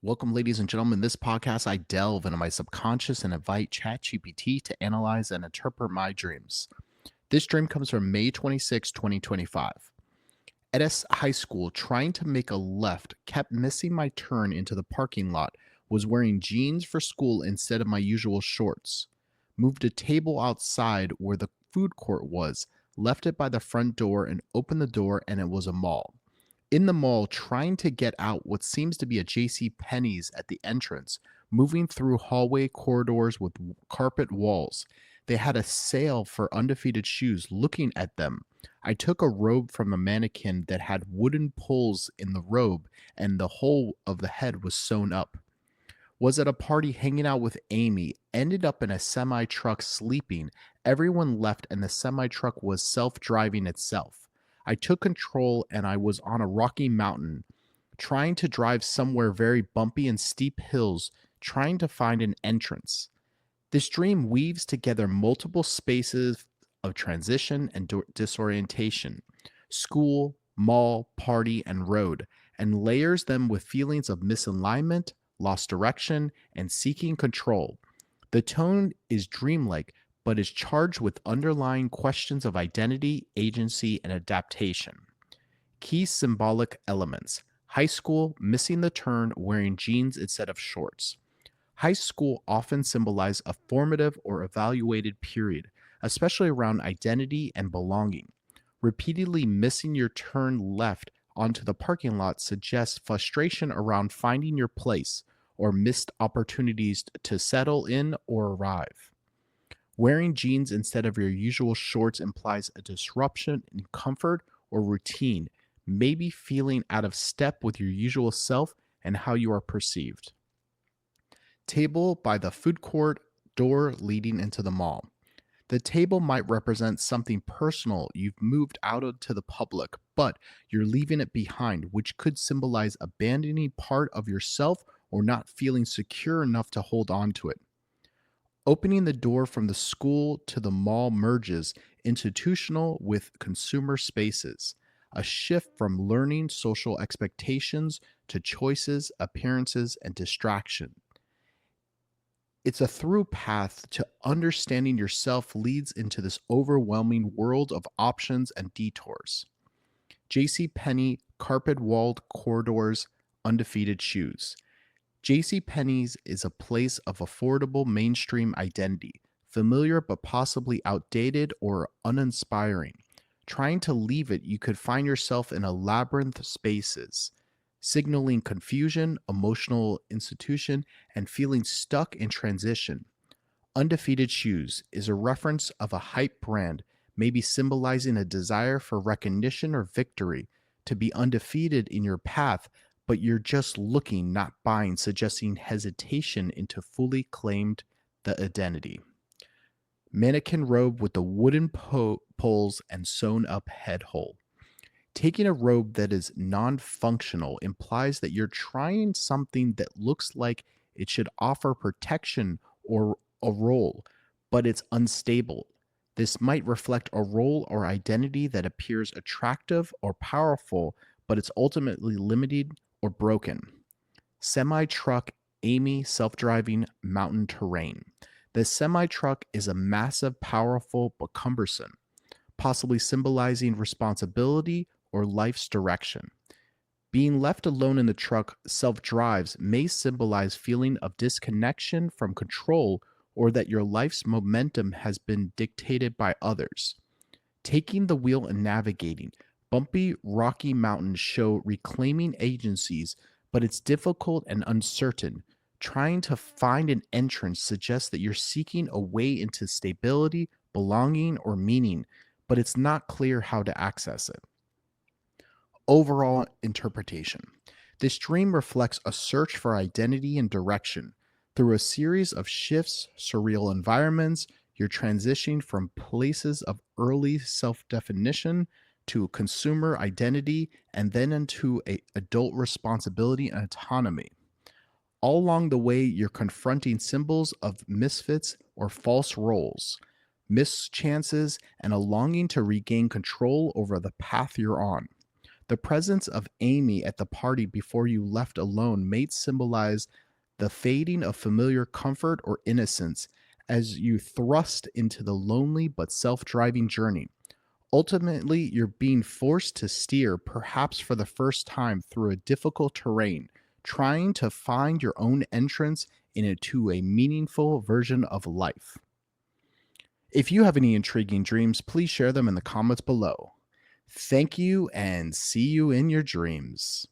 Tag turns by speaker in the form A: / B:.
A: Welcome, ladies and gentlemen. This podcast, I delve into my subconscious and invite ChatGPT to analyze and interpret my dreams. This dream comes from May 26, 2025. At high school, trying to make a left, kept missing my turn into the parking lot, was wearing jeans for school instead of my usual shorts. Moved a table outside where the food court was, left it by the front door, and opened the door, and it was a mall. In the mall, trying to get out what seems to be a JC Penney's at the entrance, moving through hallway corridors with carpet walls. They had a sale for undefeated shoes. Looking at them, I took a robe from a mannequin that had wooden poles in the robe, and the whole of the head was sewn up. Was at a party hanging out with Amy, ended up in a semi truck sleeping. Everyone left, and the semi truck was self driving itself. I took control, and I was on a rocky mountain, trying to drive somewhere very bumpy and steep hills, trying to find an entrance. This dream weaves together multiple spaces of transition and disorientation: school, mall, party, and road, and layers them with feelings of misalignment, lost direction, and seeking control. The tone is dreamlike, but is charged with underlying questions of identity, agency, and adaptation. Key symbolic elements: high school, missing the turn, wearing jeans instead of shorts. High school often symbolize a formative or evaluated period, especially around identity and belonging. Repeatedly missing your turn left onto the parking lot suggests frustration around finding your place or missed opportunities to settle in or arrive. Wearing jeans instead of your usual shorts implies a disruption in comfort or routine, maybe feeling out of step with your usual self and how you are perceived. Table by the food court, door leading into the mall. The table might represent something personal you've moved out into the public, but you're leaving it behind, which could symbolize abandoning part of yourself or not feeling secure enough to hold on to it. Opening the door from the school to the mall merges institutional with consumer spaces, a shift from learning social expectations to choices, appearances, and distraction. It's a through path to understanding yourself leads into this overwhelming world of options and detours. JC Penney carpet walled corridors, undefeated shoes. JC Penney's is a place of affordable mainstream identity, familiar but possibly outdated or uninspiring. Trying to leave it, you could find yourself in a labyrinth of spaces, signaling confusion, emotional institution, and feeling stuck in transition. Undefeated shoes is a reference of a hype brand, maybe symbolizing a desire for recognition or victory, to be undefeated in your path, but you're just looking, not buying, suggesting hesitation into fully claimed the identity. Mannequin robe with the wooden poles and sewn up head hole. Taking a robe that is non functional implies that you're trying something that looks like it should offer protection or a role, but it's unstable. This might reflect a role or identity that appears attractive or powerful, but it's ultimately limited or broken. Semi truck, Amy self driving mountain terrain. The semi truck is a massive, powerful, but cumbersome, possibly symbolizing responsibility or life's direction. Being left alone in the truck self drives may symbolize feeling of disconnection from control or that your life's momentum has been dictated by others. Taking the wheel and navigating. Bumpy, rocky mountains show reclaiming agencies, but it's difficult and uncertain. Trying to find an entrance suggests that you're seeking a way into stability, belonging, or meaning, but it's not clear how to access it. Overall interpretation: this dream reflects a search for identity and direction. Through a series of shifts, surreal environments, you're transitioning from places of early self definition to consumer identity and then into adult responsibility and autonomy. All along the way, you're confronting symbols of misfits or false roles, missed chances, and a longing to regain control over the path you're on. The presence of Amy at the party before you left alone may symbolize the fading of familiar comfort or innocence as you thrust into the lonely but self driving journey. Ultimately, you're being forced to steer, perhaps for the first time, through a difficult terrain, trying to find your own entrance into a meaningful version of life. If you have any intriguing dreams, please share them in the comments below. Thank you and see you in your dreams.